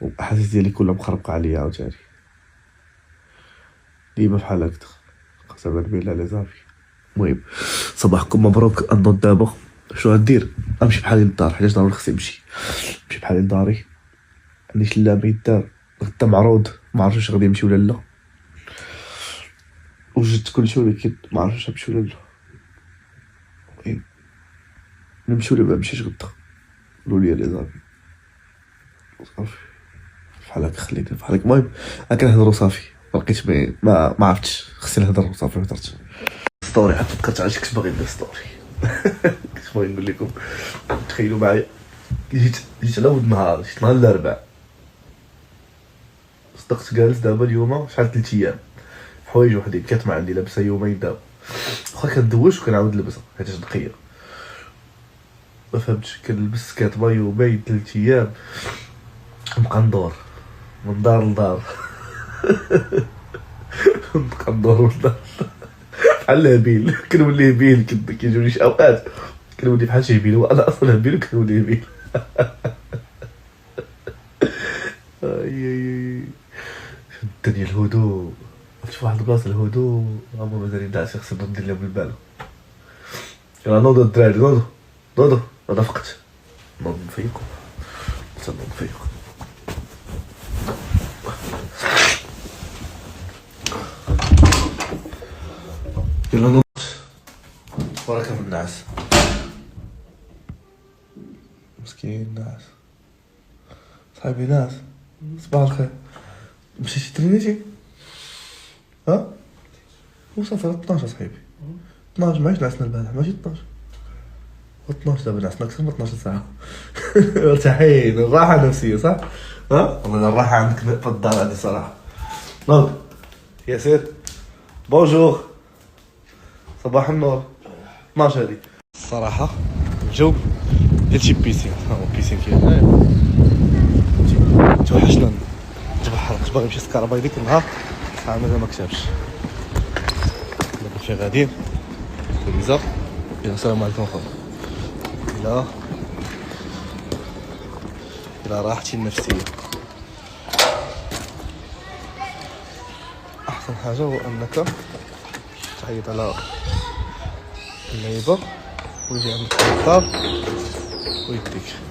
والاحاسيس ديالي كلها مخربقه عليا عاوتاني. ديما بحال هكدا، قسما بالله لا صافي. المهم صباحكم مبروك. انض دابا شنو غندير؟ غنمشي بحالي للدار حيت ضروري خصني نمشي بحالي لداري. عندي شلامه يدار غدا معروض، ما عرفتش واش غادي يمشي ولا لا. وجدت كلشي ولكن ما عرفتش نمشي ولا لا. المهم نمشي ولا ما نمشيش غدا، قولوا لي لي صافي بحال هكا خليني بحال هكا. المهم كنهضروا صافي، لقيت ما عرفتش خصني نهضر صافي. هضرت ستوري عاد فكرت عاد كنت باغي ندير ستوري. كنت باغي نقول لكم تخيلوا معايا جيت على ود نهار، جيت نهار الاربعاء صدقت جالس دابا اليوم شحال 3 ايام حوايج وحدين كاتمه عندي لابسه يومين دابا، واخا كندوش وكنعاود نلبسها حيت نقيه. ما فهمتش كنلبس كاتمه يومين 3 ايام نبقى ندور من دار لدار. نبقى ندور من دار بحال هبيل. كنولي هبيل كيجوني شي اوقات كنولي بحال شي هبيل وانا اصلا هبيل وكنولي هبيل. اي الدنيا الهدوء في واحد البلاصه الهدوء هما مازال يدعس خصنا ندير لهم البال. يلا نوضو الدراري نوضو انا فقت نوض نفيقو نوض نفيقو. يلا نوض وراك في النعاس مسكين ناس صاحبي ناس. صباح الخير مشيتي ترينيتي؟ ها وصافي 12 صاحبي 12 معيش نعسنا البارح ماشي 12 12 دابا نعسنا اكثر من 12 ساعه. مرتاحين الراحه النفسيه صح؟ ها والله الراحه عندك في الدار هذه صراحه. نوض ياسر بونجور صباح النور. 12 هذه الصراحه الجو ديال شي بيسين. ها هو بيسين كاين هنايا توحشنا نتبحر. كنت باغي نمشي سكارباي ديك النهار صح مازال ما كتبش. دابا فين غاديين الفيزا. يلا السلام عليكم خويا. الى راحتي النفسيه احسن حاجه هو انك تعيط على اللعيبه ويجي عندك الكتاب ويديك.